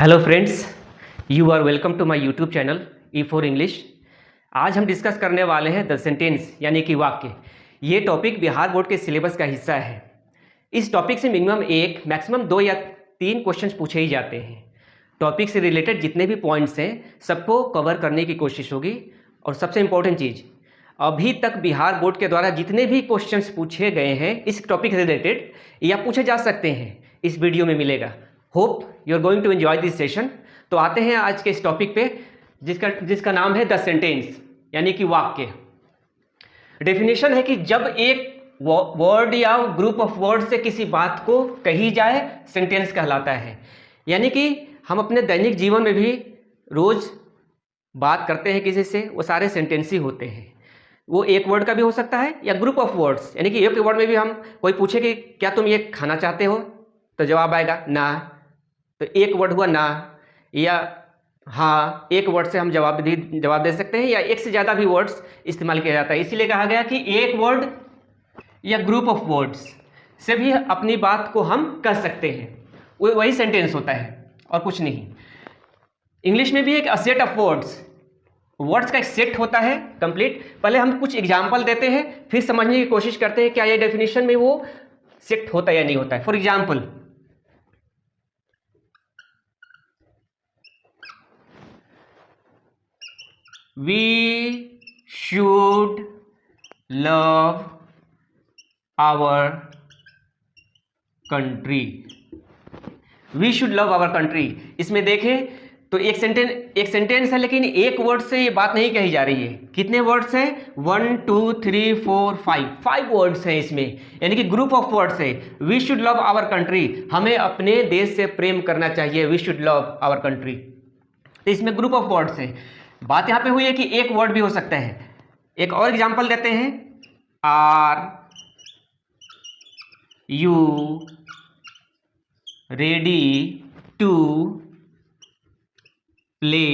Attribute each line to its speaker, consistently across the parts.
Speaker 1: Hello friends, you are welcome to my YouTube channel E for English. आज हम discuss करने वाले हैं द सेंटेंस यानी कि वाक्य। ये टॉपिक बिहार बोर्ड के सिलेबस का हिस्सा है। इस टॉपिक से मिनिमम एक मैक्सिमम 2 या 3 क्वेश्चंस पूछे ही जाते हैं। टॉपिक से रिलेटेड जितने भी पॉइंट्स हैं सबको कवर करने की कोशिश होगी। और सबसे इम्पोर्टेंट चीज़, अभी तक बिहार बोर्ड के द्वारा जितने भी क्वेश्चंस पूछे गए हैं इस टॉपिक से रिलेटेड या पूछे जा सकते हैं, इस वीडियो में मिलेगा। Hope you are going to enjoy this session. तो आते हैं आज के इस टॉपिक पे जिसका नाम है द सेंटेंस यानी कि वाक्य। डेफिनेशन है कि जब एक वर्ड या ग्रुप ऑफ वर्ड से किसी बात को कही जाए सेंटेंस कहलाता है। यानी कि हम अपने दैनिक जीवन में भी रोज बात करते हैं किसी से, वो सारे सेंटेंस ही होते हैं। वो एक वर्ड का भी हो सकता है या ग्रुप ऑफ वर्ड्स, यानी कि एक वर्ड में भी हम कोई पूछे कि क्या तुम ये खाना चाहते हो, तो जवाब आएगा ना, तो एक वर्ड हुआ ना। या हाँ, एक वर्ड से हम जवाब दे सकते हैं, या एक से ज़्यादा भी वर्ड्स इस्तेमाल किया जाता है। इसीलिए कहा गया कि एक वर्ड या ग्रुप ऑफ वर्ड्स से भी अपनी बात को हम कह सकते हैं, वही सेंटेंस होता है और कुछ नहीं। इंग्लिश में भी एक सेट ऑफ वर्ड्स का एक सेट होता है कंप्लीट। पहले हम कुछ एग्जाम्पल देते हैं, फिर समझने की कोशिश करते हैं क्या ये डेफिनेशन में वो सेट होता है या नहीं होता है। For example, we should love our country। we should love our country, इसमें देखें तो एक सेंटेंस है, लेकिन एक वर्ड से ये बात नहीं कही जा रही है। कितने वर्ड्स हैं? 1 2 3 4 5 वर्ड्स हैं इसमें, यानी कि ग्रुप ऑफ वर्ड्स है। We should love our country, हमें अपने देश से प्रेम करना चाहिए। We should love our country, तो इसमें ग्रुप ऑफ वर्ड्स है। बात यहां पे हुई है कि एक वर्ड भी हो सकता है। एक और एग्जांपल देते हैं, are you ready to play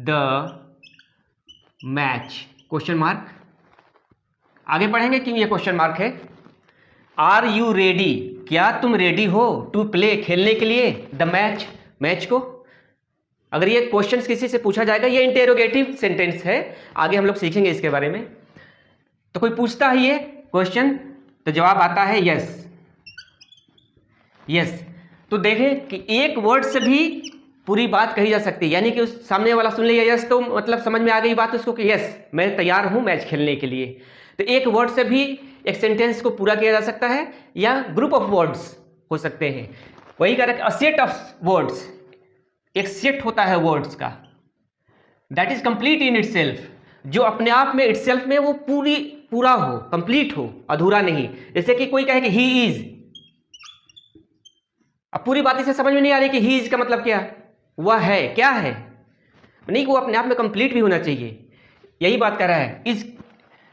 Speaker 1: the match? Question mark. आगे पढ़ेंगे कि ये क्वेश्चन मार्क है। आर यू रेडी, क्या तुम रेडी हो? टू प्ले, खेलने के लिए, द मैच, मैच को। अगर ये क्वेश्चन किसी से पूछा जाएगा, ये इंटेरोगेटिव सेंटेंस है, आगे हम लोग सीखेंगे इसके बारे में। तो कोई पूछता है ये क्वेश्चन, तो जवाब आता है यस। यस, तो देखें कि एक वर्ड से भी पूरी बात कही जा सकती है, यानी कि उस सामने वाला सुन लिया यस, तो मतलब समझ में आ गई बात उसको कि यस मैं तैयार हूं मैच खेलने के लिए। तो एक वर्ड से भी एक सेंटेंस को पूरा किया जा सकता है, या ग्रुप ऑफ वर्ड्स हो सकते हैं। वही कह रहा है, अ सेट ऑफ वर्ड्स, एक सेट होता है वर्ड्स का, that is complete in itself, जो अपने आप में इटसेल्फ में वो पूरा हो, कंप्लीट हो, अधूरा नहीं। जैसे कि कोई कहे कि ही इज, अब पूरी बात इसे समझ में नहीं आ रही कि ही इज का मतलब क्या, वह है, क्या है, नहीं, वो अपने आप में कंप्लीट भी होना चाहिए। यही बात कर रहा है, is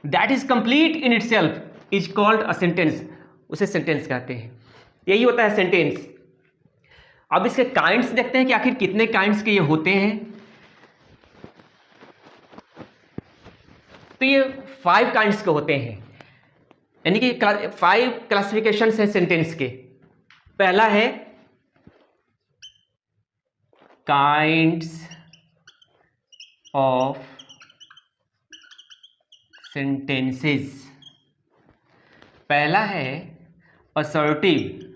Speaker 1: that is complete in itself is called a sentence, उसे सेंटेंस कहते हैं। यही होता है सेंटेंस। अब इसके काइंड्स देखते हैं कि आखिर कितने काइंड्स के ये होते हैं। तो ये 5 काइंड्स के होते हैं, यानी कि 5 क्लासिफिकेशन है सेंटेंस के। पहला है काइंड्स ऑफ सेंटेंसेस। पहला है असर्टिव,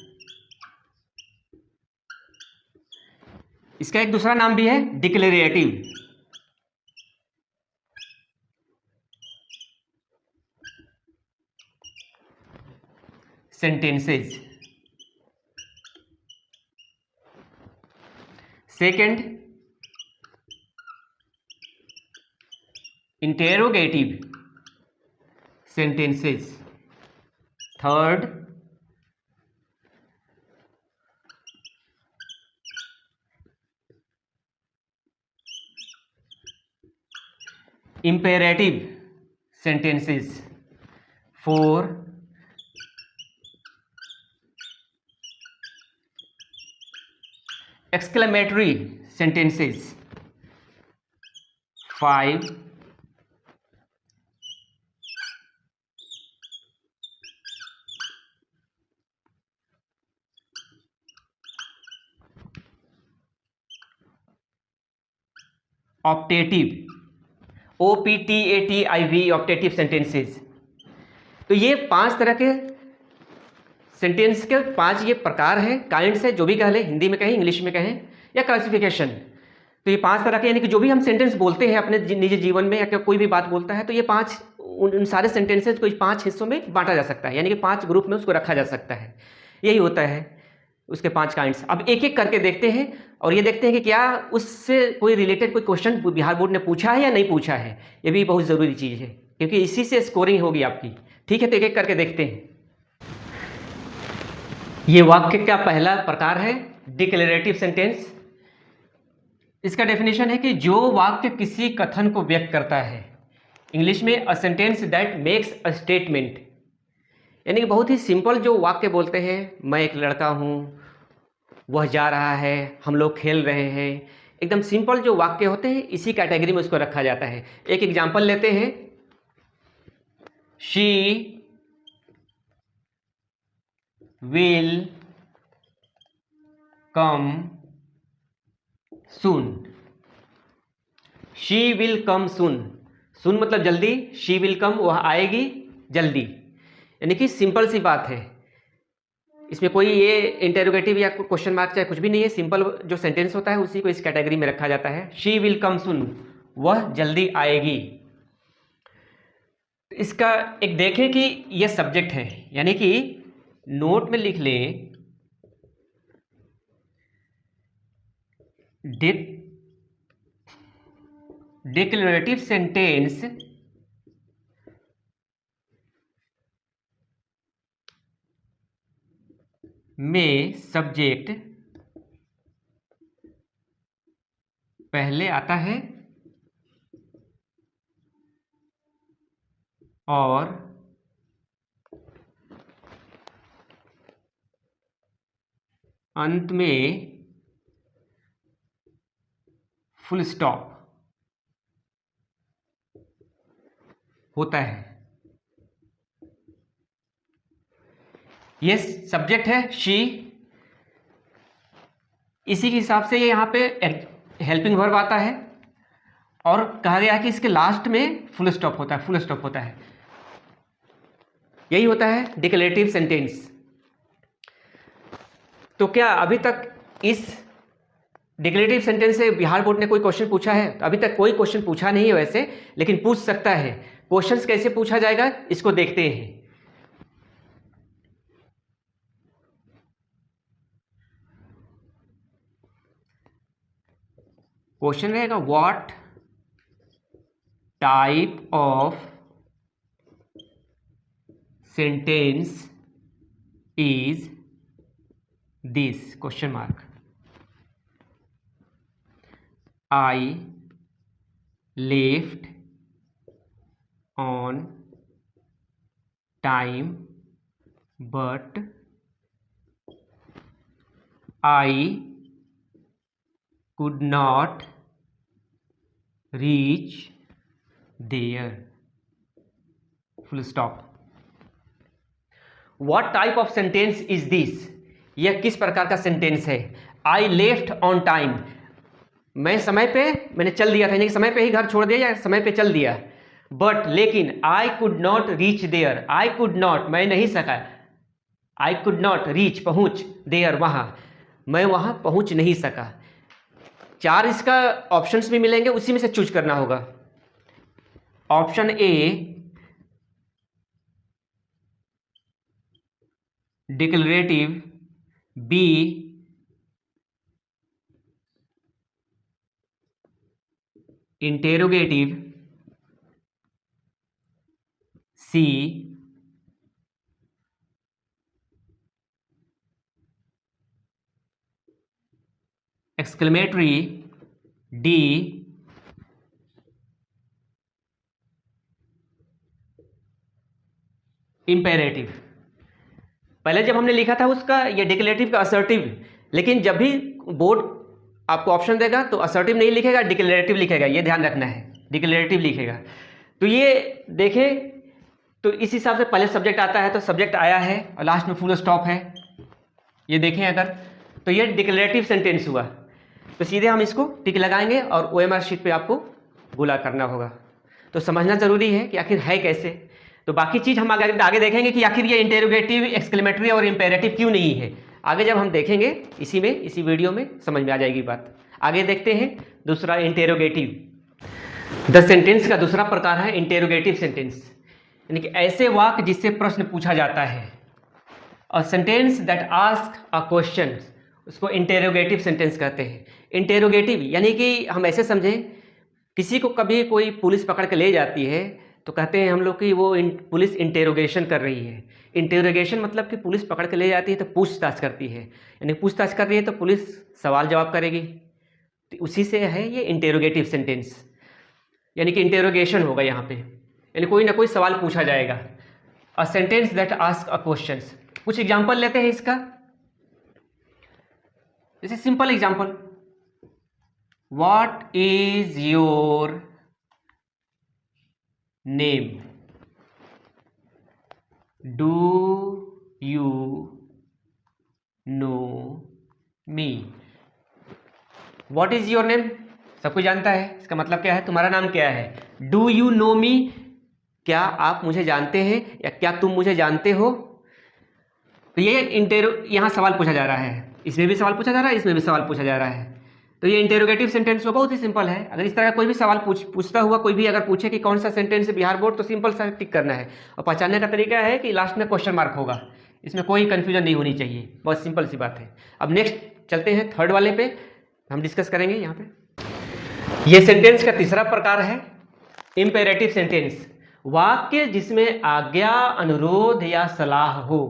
Speaker 1: इसका एक दूसरा नाम भी है declarative. Sentences. Second, interrogative sentences. Third, imperative sentences। 4, exclamatory sentences। 5, optative, OPTATIV, optative sentences. तो ये 5 तरह के सेंटेंस के 5 ये प्रकार हैं, काइंड्स है, जो भी कह लें, हिंदी में कहें, इंग्लिश में कहें, या क्लासिफिकेशन। तो ये 5 तरह के, यानी कि जो भी हम सेंटेंस बोलते हैं अपने निजी जीवन में, या कोई भी बात बोलता है, तो ये 5 उन सारे सेंटेंसेस को 5 हिस्सों में बांटा जा सकता है, यानी कि 5 ग्रुप में उसको रखा जा सकता है। यही होता है उसके 5 काइंड्स। अब एक एक करके देखते हैं और ये देखते हैं कि क्या उससे कोई रिलेटेड कोई क्वेश्चन बिहार बोर्ड ने पूछा है या नहीं पूछा है। ये भी बहुत ज़रूरी चीज़ है, क्योंकि इसी से स्कोरिंग होगी आपकी। ठीक है, तो एक एक करके देखते हैं। ये वाक्य का पहला प्रकार है डिक्लेरेटिव सेंटेंस। इसका डेफिनेशन है कि जो वाक्य किसी कथन को व्यक्त करता है, इंग्लिश में a sentence that makes a statement, यानी कि बहुत ही सिंपल जो वाक्य बोलते हैं, मैं एक लड़का हूँ, वह जा रहा है, हम लोग खेल रहे हैं, एकदम सिंपल जो वाक्य होते हैं, इसी कैटेगरी में उसको रखा जाता है। एक एग्जाम्पल लेते हैं, she will come soon। She will come soon, soon मतलब जल्दी, शी विल कम वह आएगी जल्दी, यानी कि सिंपल सी बात है। इसमें कोई ये इंटेरोगेटिव या क्वेश्चन मार्क चाहे कुछ भी नहीं है, सिंपल जो सेंटेंस होता है उसी को इस कैटेगरी में रखा जाता है। शी विल कम सून, वह जल्दी आएगी। इसका एक देखें कि यह सब्जेक्ट है, यानी कि नोट में लिख लें डिक्लेरेटिव सेंटेंस में सब्जेक्ट पहले आता है और अंत में फुल स्टॉप होता है। ये सब्जेक्ट है शी, इसी के हिसाब से ये यहाँ पे हेल्पिंग वर्ब आता है और कहा गया है कि इसके लास्ट में फुल स्टॉप होता है, फुल स्टॉप होता है। यही होता है डिक्लेरेटिव सेंटेंस। तो क्या अभी तक इस डिक्लेरेटिव सेंटेंस से बिहार बोर्ड ने कोई क्वेश्चन पूछा है? तो अभी तक कोई क्वेश्चन पूछा नहीं है वैसे, लेकिन पूछ सकता है। क्वेश्चंस कैसे पूछा जाएगा इसको देखते हैं। क्वेश्चन रहेगा, what type of sentence is this? Question mark. I left on time but I could not reach there, full stop। What type of sentence is this? यह किस प्रकार का सेंटेंस है? I left on time, मैं समय पे मैंने चल दिया था, यानी कि समय पे ही घर छोड़ दिया या समय पे चल दिया। बट लेकिन I could not reach there, I could not मैं नहीं सका, आई कुड नॉट रीच पहुंच, देयर वहां, मैं वहां पहुंच नहीं सका। 4 इसका ऑप्शंस भी मिलेंगे, उसी में से चूज करना होगा। Option A declarative, B interrogative, C exclamatory, D imperative. पहले जब हमने लिखा था उसका ये डिक्लेरेटिव का असर्टिव, लेकिन जब भी बोर्ड आपको ऑप्शन देगा तो असर्टिव नहीं लिखेगा, डिक्लेरेटिव लिखेगा, ये ध्यान रखना है, डिक्लेरेटिव लिखेगा। तो ये देखें, तो इस हिसाब से पहले सब्जेक्ट आता है, तो सब्जेक्ट आया है और लास्ट में फुल स्टॉप है, ये देखें अगर, तो ये डिक्लेरेटिव सेंटेंस हुआ। तो सीधे हम इसको टिक लगाएंगे और OMR शीट पे आपको गोला करना होगा। तो समझना ज़रूरी है कि आखिर है कैसे। तो बाकी चीज़ हम आगे देखेंगे कि आखिर ये इंटेरोगेटिव, एक्सक्लेमेटरी और इम्पेरेटिव क्यों नहीं है। आगे जब हम देखेंगे इसी वीडियो में समझ में आ जाएगी बात। आगे देखते हैं दूसरा इंटेरोगेटिव। द सेंटेंस का दूसरा प्रकार है इंटेरोगेटिव सेंटेंस, यानी कि ऐसे वाक्य जिससे प्रश्न पूछा जाता है। A sentence that ask a question, उसको इंटेरोगेटिव सेंटेंस कहते हैं। इंटेरोगेटिव यानी कि हम ऐसे समझें, किसी को कभी कोई पुलिस पकड़ के ले जाती है तो कहते हैं हम लोग कि वो पुलिस इंटेरोगेशन कर रही है। इंटेरोगेशन मतलब कि पुलिस पकड़ के ले जाती है तो पूछताछ करती है, यानी पूछताछ कर रही है तो पुलिस सवाल जवाब करेगी। तो उसी से है ये इंटेरोगेटिव सेंटेंस, यानी कि इंटेरोगेशन होगा यहाँ पे, यानी कोई ना कोई सवाल पूछा जाएगा। A sentence that ask a question. कुछ एग्जाम्पल लेते हैं इसका। जैसे simple example, what is your name, do you know me. What is your name सबको जानता है, इसका मतलब क्या है, तुम्हारा नाम क्या है। डू यू नो मी, क्या आप मुझे जानते हैं या क्या तुम मुझे जानते हो। तो ये यहाँ सवाल पूछा जा रहा है, इसमें भी सवाल पूछा जा रहा है, इसमें भी सवाल पूछा जा रहा है। तो ये इंटेरोगेटिव सेंटेंस तो बहुत ही सिंपल है। अगर इस तरह का कोई भी सवाल पूछता हुआ कोई भी अगर पूछे कि कौन सा सेंटेंस है बिहार बोर्ड, तो सिंपल सा टिक करना है। और पहचानने का तरीका है कि लास्ट में क्वेश्चन मार्क होगा, इसमें कोई कन्फ्यूजन नहीं होनी चाहिए, बहुत सिंपल सी बात है। अब नेक्स्ट चलते हैं थर्ड वाले पे, हम डिस्कस करेंगे यहाँ पे। ये सेंटेंस का तीसरा प्रकार है इम्पेरेटिव सेंटेंस, वाक्य जिसमें आज्ञा, अनुरोध या सलाह हो।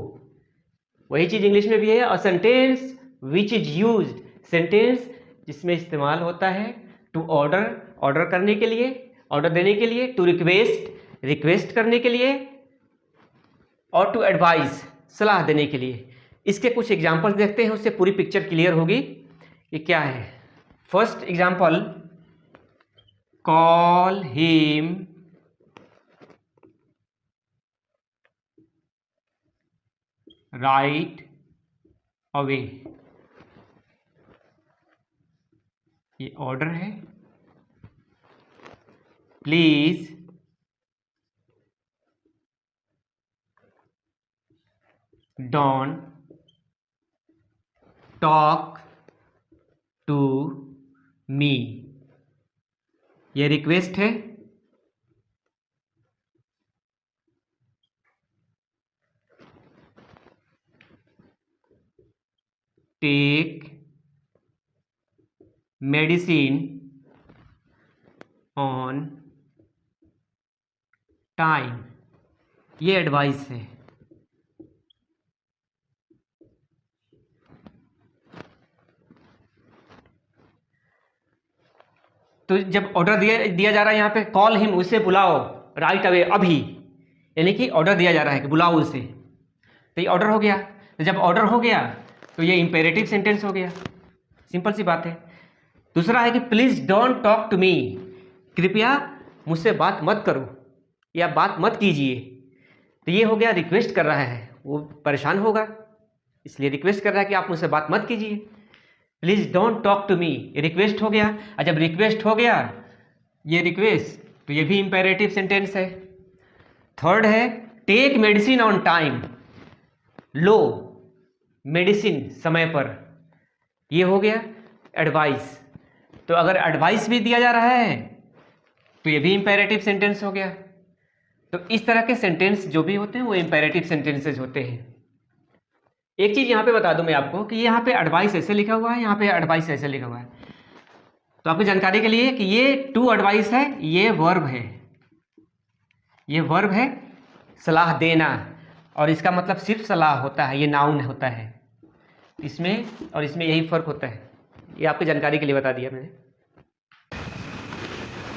Speaker 1: वही चीज इंग्लिश में भी है। A sentence which is used, sentence जिसमें इस्तेमाल होता है टू ऑर्डर, ऑर्डर करने के लिए, ऑर्डर देने के लिए, टू रिक्वेस्ट, रिक्वेस्ट करने के लिए, और टू एडवाइस, सलाह देने के लिए। इसके कुछ एग्जाम्पल देखते हैं, उससे पूरी पिक्चर क्लियर होगी कि क्या है। First example, call him right away. ये ऑर्डर है, please don't talk to me. ये रिक्वेस्ट है, टेक मेडिसिन ऑन टाइम, ये एडवाइस है। तो जब ऑर्डर दिया जा रहा है यहाँ पे, कॉल हिम, उसे बुलाओ, राइट अवे, अभी, यानी कि ऑर्डर दिया जा रहा है कि बुलाओ उसे। तो ये ऑर्डर हो गया। तो जब ऑर्डर हो गया तो ये इंपेरेटिव सेंटेंस हो गया, सिंपल सी बात है। दूसरा है कि please don't talk to me, कृपया मुझसे बात मत करो या बात मत कीजिए। तो ये हो गया, रिक्वेस्ट कर रहा है, वो परेशान होगा इसलिए रिक्वेस्ट कर रहा है कि आप मुझसे बात मत कीजिए। Please don't talk to me, ये रिक्वेस्ट हो गया। और जब रिक्वेस्ट हो गया, ये रिक्वेस्ट, तो ये भी इंपेरेटिव सेंटेंस है। थर्ड है, टेक मेडिसिन ऑन टाइम, लो मेडिसिन समय पर, ये हो गया एडवाइस। तो अगर एडवाइस भी दिया जा रहा है तो ये भी इंपेरेटिव सेंटेंस हो गया। तो इस तरह के सेंटेंस जो भी होते हैं वो इंपेरेटिव सेंटेंसेस होते हैं। एक चीज यहाँ पे बता दूं मैं आपको कि यहाँ पे एडवाइस ऐसे लिखा हुआ है, यहाँ पे एडवाइस ऐसे लिखा हुआ है। तो आपकी जानकारी के लिए कि ये टू एडवाइस है, ये वर्ब है, ये वर्ब है सलाह देना, और इसका मतलब सिर्फ सलाह होता है, ये नाउन होता है। इसमें और इसमें यही फर्क होता है, ये आपकी जानकारी के लिए बता दिया मैंने।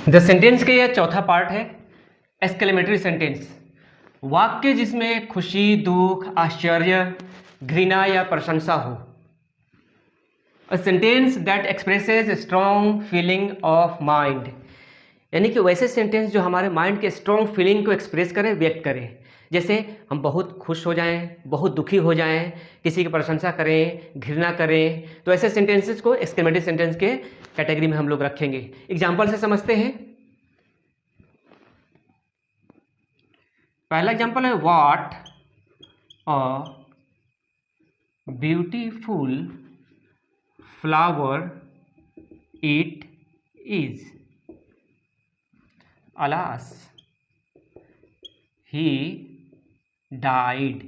Speaker 1: द सेंटेंस के यह चौथा पार्ट है एक्सक्लेमेटरी सेंटेंस, वाक्य जिसमें खुशी, दुख, आश्चर्य, घृणा या प्रशंसा हो। A sentence that expresses strong feeling of mind, यानी कि वैसे सेंटेंस जो हमारे माइंड के स्ट्रॉन्ग फीलिंग को एक्सप्रेस करे, व्यक्त करे। जैसे हम बहुत खुश हो जाएं, बहुत दुखी हो जाएं, किसी की प्रशंसा करें, घृणा करें, तो ऐसे सेंटेंसेस को एक्सक्लेमेटरी सेंटेंस के कैटेगरी में हम लोग रखेंगे। एग्जाम्पल से समझते हैं। पहला एग्जाम्पल है what a beautiful flower it is, alas he died,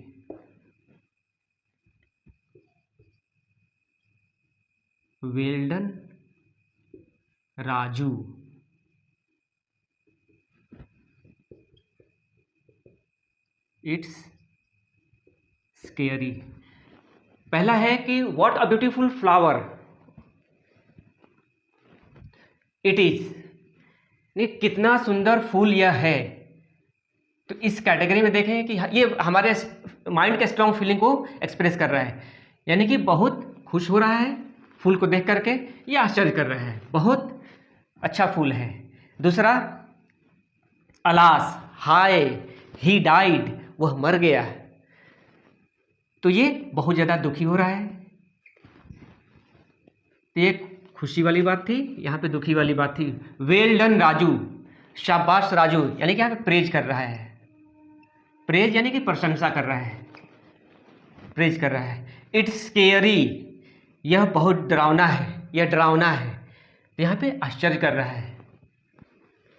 Speaker 1: well done Raju, it's scary। पहला है कि what a beautiful flower it is, नहीं कितना सुंदर फूल यह है। तो इस कैटेगरी में देखें कि ये हमारे माइंड के स्ट्रॉन्ग फीलिंग को एक्सप्रेस कर रहा है, यानी कि बहुत खुश हो रहा है फूल को देख करके, ये आश्चर्य कर रहा है, बहुत अच्छा फूल है। दूसरा अलास, हाय ही डाइड, वह मर गया, तो ये बहुत ज़्यादा दुखी हो रहा है। तो ये खुशी वाली बात थी, यहाँ पे दुखी वाली बात थी। वेल डन राजू, शाबाश राजू, यानी कि यहाँ पे प्रेज कर रहा है। प्रेज यानी कि प्रशंसा कर रहा है, प्रेज कर रहा है। इट्स स्केरी, यह बहुत डरावना है, यह डरावना है। तो यहाँ पे आश्चर्य कर रहा है,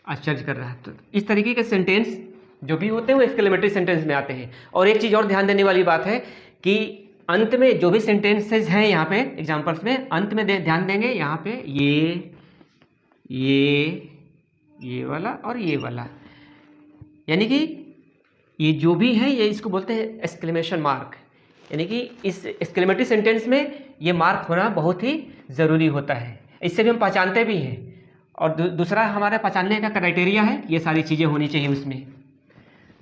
Speaker 1: आश्चर्य कर रहा है। तो इस तरीके के सेंटेंस जो भी होते हैं वो एक्सक्लेमेटरी सेंटेंस में आते हैं। और एक चीज़ और ध्यान देने वाली बात है कि अंत में जो भी सेंटेंसेस हैं यहाँ पे एग्जाम्पल्स में, अंत में ध्यान देंगे यहाँ पे ये वाला और ये वाला, यानी कि ये जो भी है ये इसको बोलते हैं एक्सक्लेमेशन मार्क, यानी कि इस एक्सक्लेमेटरी सेंटेंस में ये मार्क होना बहुत ही ज़रूरी होता है। इससे भी हम पहचानते भी हैं। और दूसरा हमारा पहचानने का क्राइटेरिया है, ये सारी चीज़ें होनी चाहिए उसमें,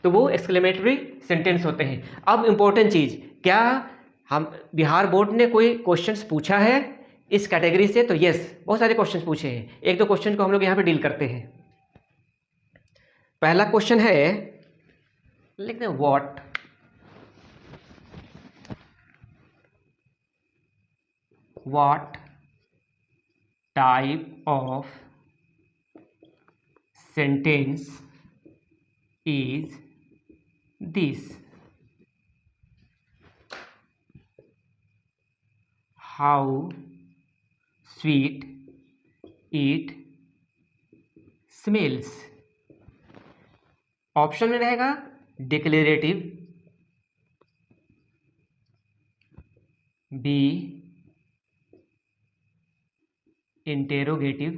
Speaker 1: तो वो एक्सक्लेमेटरी सेंटेंस होते हैं। अब इम्पोर्टेंट चीज़, क्या हम बिहार बोर्ड ने कोई क्वेश्चंस पूछा है इस कैटेगरी से? तो यस, बहुत सारे क्वेश्चंस पूछे हैं। एक दो क्वेश्चन को हम लोग यहाँ पे डील करते हैं। पहला क्वेश्चन है, लिख दें what type of sentence is this, how sweet it smells. Option में रहेगा declarative, B interrogative,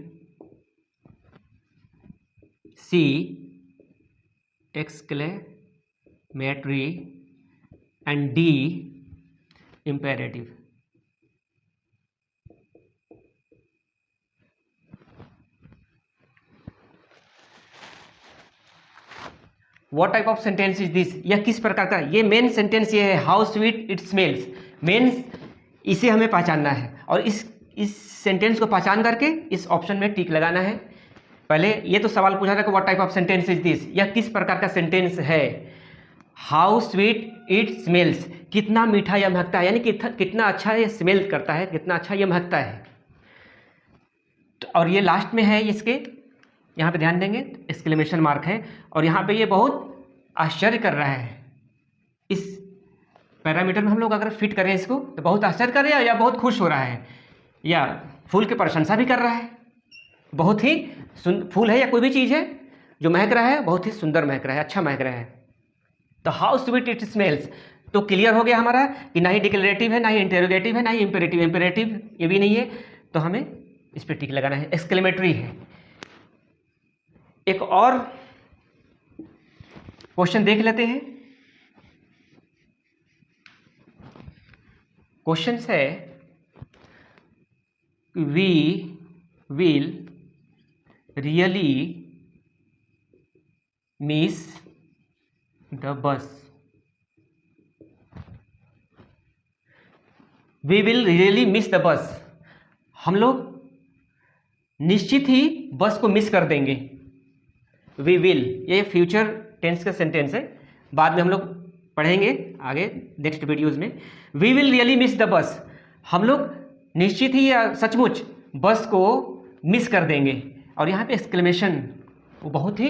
Speaker 1: C exclamatory and D imperative. What type of sentence is this, यह किस प्रकार का, ये मेन सेंटेंस ये है, how sweet it smells. Main इसे हमें पहचानना है और इस सेंटेंस को पहचान करके इस ऑप्शन में टिक लगाना है। पहले ये तो सवाल पूछा था कि what type of sentence is this, यह किस प्रकार का सेंटेंस है। हाउ स्वीट इट स्मेल्स, कितना मीठा यह महकता है, यानी कितना अच्छा ये स्मेल करता है, कितना अच्छा ये महकता है। तो और ये लास्ट में है, इसके यहाँ पे ध्यान देंगे एक्सक्लेमेशन मार्क है, और यहाँ पे ये बहुत आश्चर्य कर रहा है। इस पैरामीटर में हम लोग अगर फिट करें इसको तो बहुत आश्चर्य कर रहा है या बहुत खुश हो रहा है या फूल की प्रशंसा भी कर रहा है। बहुत ही फूल है या कोई भी चीज़ है जो महक रहा है, बहुत ही सुंदर महक रहा है, अच्छा महक रहा है। तो हाउ स्वीट इट स्मेल्स, तो क्लियर हो गया हमारा कि ना ही डिक्लेरेटिव है, ना ही इंटेरोगेटिव है, ना ही इम्पेरेटिव। इम्पेरेटिव ये भी नहीं है, तो हमें इस पर टिक लगाना है, एक्सक्लेमेटरी है। एक और क्वेश्चन देख लेते हैं। क्वेश्चन है, we will really miss the bus. We will really miss the bus, हम लोग निश्चित ही बस को मिस कर देंगे। वी विल, ये फ्यूचर टेंस का सेंटेंस है, बाद में हम लोग पढ़ेंगे आगे नेक्स्ट वीडियोज़ में। We will really miss the bus, हम लोग निश्चित ही या सचमुच बस को मिस कर देंगे। और यहाँ पे एक्सक्लेमेशन वो बहुत ही,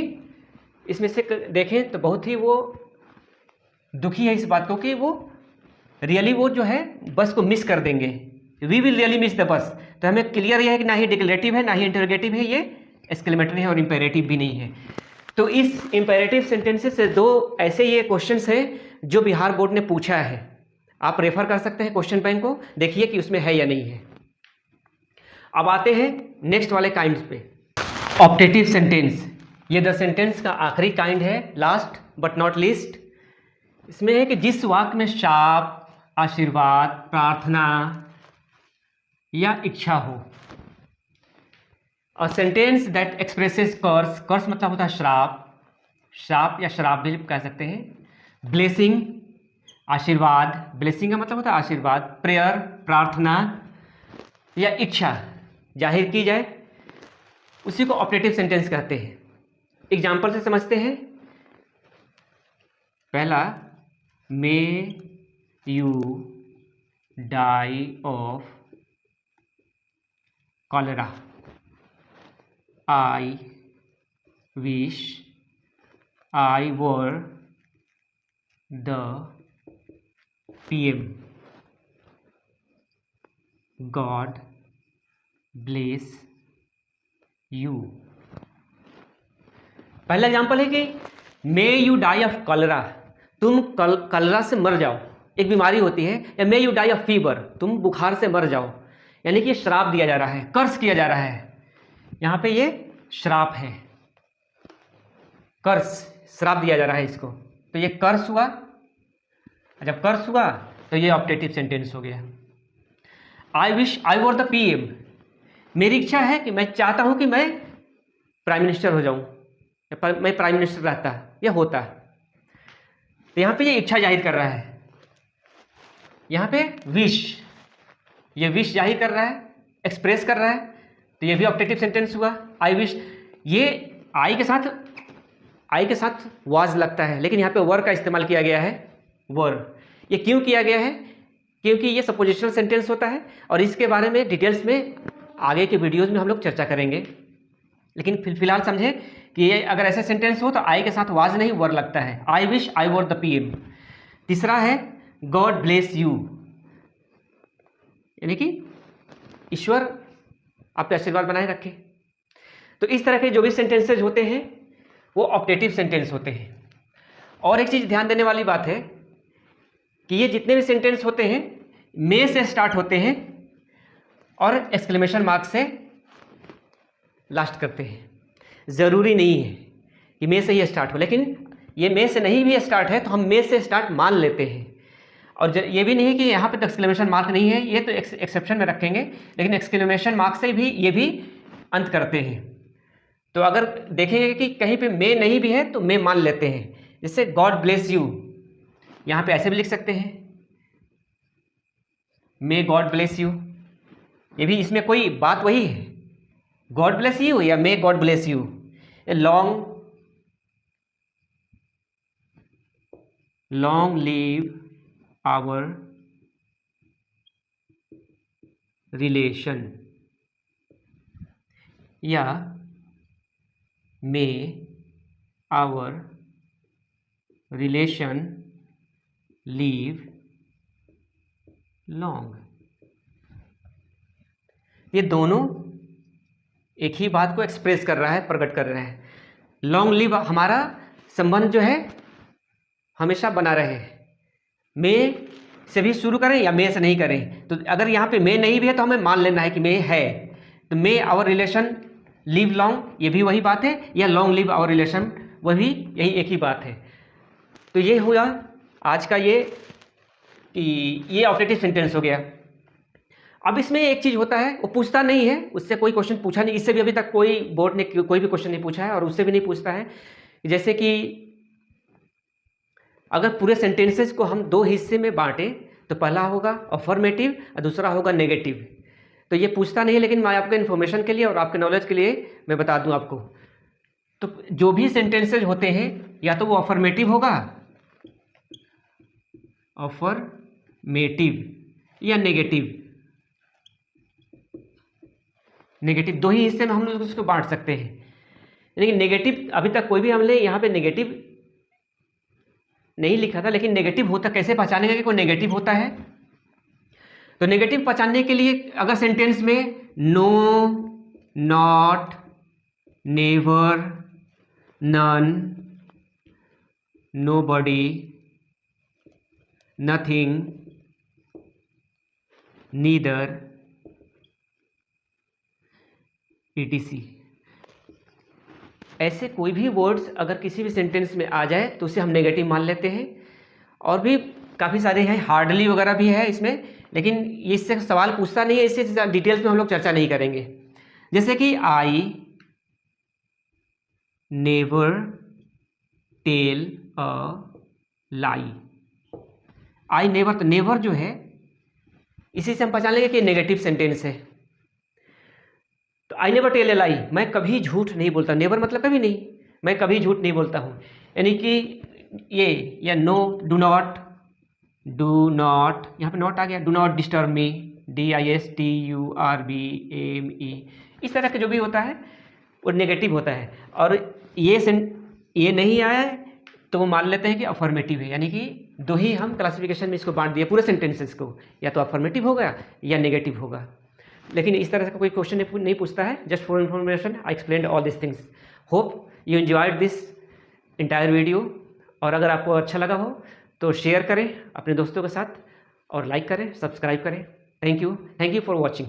Speaker 1: इसमें से देखें तो बहुत ही वो दुखी है इस बात को कि वो रियली वो जो है बस को मिस कर देंगे। We will really miss the bus, तो हमें क्लियर यह है कि ना ही डिक्लेरेटिव है ना ही इंटरोगेटिव है, ये एक्सक्लेमेटरी है और इंपेरेटिव भी नहीं है। तो इस इंपेरेटिव सेंटेंसेस से दो ऐसे ये क्वेश्चंस हैं जो बिहार बोर्ड ने पूछा है। आप रेफर कर सकते हैं क्वेश्चन बैंक को, देखिए कि उसमें है या नहीं है। अब आते हैं नेक्स्ट वाले काइंड्स पे। ऑप्टेटिव सेंटेंस, ये द सेंटेंस का आखिरी काइंड है, लास्ट बट नॉट लीस्ट। इसमें है कि जिस वाक्य में शाप, आशीर्वाद, प्रार्थना या इच्छा हो। अ सेंटेंस दैट एक्सप्रेसेस कर्स, कर्स मतलब होता है श्राप, शाप या श्राप भी कह सकते हैं। ब्लेसिंग, आशीर्वाद, ब्लेसिंग का मतलब होता है आशीर्वाद। प्रेयर, प्रार्थना या इच्छा जाहिर की जाए, उसी को ऑप्टेटिव सेंटेंस कहते हैं। एग्जाम्पल से समझते हैं। पहला, may you die of cholera, I wish I were the PM, God bless you. पहला एग्जाम्पल है कि may you die of cholera, तुम कलरा से मर जाओ, एक बीमारी होती है। या may you die of fever, तुम बुखार से मर जाओ, यानी कि श्राप दिया जा रहा है, कर्स किया जा रहा है। यहाँ पे ये श्राप है, कर्स, श्राप दिया जा रहा है इसको, तो ये कर्स हुआ। जब कर्स हुआ तो ये ऑप्टेटिव सेंटेंस हो गया। आई wish I were the PM, मेरी इच्छा है कि मैं चाहता हूं कि मैं प्राइम मिनिस्टर हो जाऊं, मैं प्राइम मिनिस्टर रहता या होता। तो यहाँ पे ये इच्छा जाहिर कर रहा है। यहाँ पे विश, ये विश जाहिर कर रहा है, एक्सप्रेस कर रहा है, तो ये भी ऑप्टेटिव सेंटेंस हुआ। आई विश, ये आई के साथ वाज लगता है, लेकिन यहाँ पे वर का इस्तेमाल किया गया है, वर। ये क्यों किया गया है? क्योंकि ये सपोजिशनल सेंटेंस होता है और इसके बारे में डिटेल्स में आगे के वीडियोज़ में हम लोग चर्चा करेंगे। लेकिन फिलहाल समझे कि ये अगर ऐसे सेंटेंस हो तो आई के साथ वाज नहीं वर लगता है। आई wish I were the PM। तीसरा है गॉड ब्लेस यू, यानी कि ईश्वर आपके आशीर्वाद बनाए रखे। तो इस तरह के जो भी सेंटेंसेज होते हैं वो ऑप्टेटिव सेंटेंस होते हैं। और एक चीज़ ध्यान देने वाली बात है कि ये जितने भी सेंटेंस होते हैं मे से स्टार्ट होते हैं और एक्सक्लेमेशन मार्क से लास्ट करते हैं। ज़रूरी नहीं है कि मे से ही स्टार्ट हो, लेकिन ये मे से नहीं भी स्टार्ट है तो हम मे से स्टार्ट मान लेते हैं। और ये भी नहीं है कि यहाँ पे तो एक्सक्लेमेशन मार्क नहीं है, ये तो एक्सेप्शन में रखेंगे, लेकिन एक्सक्लेमेशन मार्क से भी ये भी अंत करते हैं। तो अगर देखेंगे कि कहीं पे मे नहीं भी है तो मे मान लेते हैं। जैसे गॉड ब्लेस यू, यहाँ पे ऐसे भी लिख सकते हैं, मे गॉड ब्लेस यू। ये भी इसमें कोई बात वही है, गॉड ब्लेस यू या may God bless you. Long live our relation या may our relation live long. ये दोनों एक ही बात को एक्सप्रेस कर रहा है, प्रकट कर रहे हैं। लॉन्ग लिव, हमारा संबंध जो है हमेशा बना रहे। मे से भी शुरू करें या मे से नहीं करें, तो अगर यहाँ पे मे नहीं भी है तो हमें मान लेना है कि मे है। तो मे आवर रिलेशन लिव लॉन्ग, ये भी वही बात है, या लॉन्ग लिव आवर रिलेशन, वह भी यही एक ही बात है। तो ये हुआ आज का ये कि ये ऑप्टेटिव सेंटेंस हो गया। अब इसमें एक चीज़ होता है, वो पूछता नहीं है, उससे कोई क्वेश्चन पूछा नहीं, इससे भी अभी तक कोई बोर्ड ने कोई भी क्वेश्चन नहीं पूछा है और उससे भी नहीं पूछता है। जैसे कि अगर पूरे सेंटेंसेस को हम दो हिस्से में बांटें तो पहला होगा अफर्मेटिव और दूसरा होगा नेगेटिव। तो ये पूछता नहीं है, लेकिन मैं आपके इन्फॉर्मेशन के लिए और आपके नॉलेज के लिए मैं बता दूं आपको। तो जो भी सेंटेंसेज होते हैं या तो वो अफर्मेटिव होगा अफर्मेटिव या नेगेटिव। नेगेटिव दो ही हिस्से में हम लोग उसको बांट सकते हैं। लेकिन नेगेटिव अभी तक कोई भी हमने यहाँ पे नेगेटिव नहीं लिखा था, लेकिन नेगेटिव होता कैसे पहचानेंगे कि कोई नेगेटिव होता है? तो नेगेटिव पहचानने के लिए अगर सेंटेंस में no, not, never, none, nobody, nothing, neither, etc, ऐसे कोई भी वर्ड्स अगर किसी भी सेंटेंस में आ जाए तो उसे हम नेगेटिव मान लेते हैं। और भी काफ़ी सारे हैं, हार्डली वगैरह भी है इसमें, लेकिन ये इससे सवाल पूछता नहीं है, इससे डिटेल्स में हम लोग चर्चा नहीं करेंगे। जैसे कि I never tell a lie. I never, तो नेवर जो है इसी से हम पहचान लेंगे कि नेगेटिव सेंटेंस है। तो आई नेवर टेल ए लाई, मैं कभी झूठ नहीं बोलता। नेवर मतलब कभी नहीं, मैं कभी झूठ नहीं बोलता हूँ। यानी कि ये या नो, डू नॉट, यहाँ पे नॉट आ गया, do not disturb me, DISTURBAME, इस तरह का जो भी होता है वो नेगेटिव होता है। और ये नहीं आया है तो वो मान लेते हैं कि अफर्मेटिव है। यानी कि दो ही हम क्लासिफिकेशन में इसको बांट दिया पूरे सेंटेंसेस को, या तो अफर्मेटिव होगा या नेगेटिव होगा। लेकिन इस तरह का कोई क्वेश्चन नहीं पूछता है। Just for information I explained all this things. Hope you enjoyed this entire video. और अगर आपको अच्छा लगा हो तो शेयर करें अपने दोस्तों के साथ, और लाइक करें, सब्सक्राइब करें। Thank you for watching.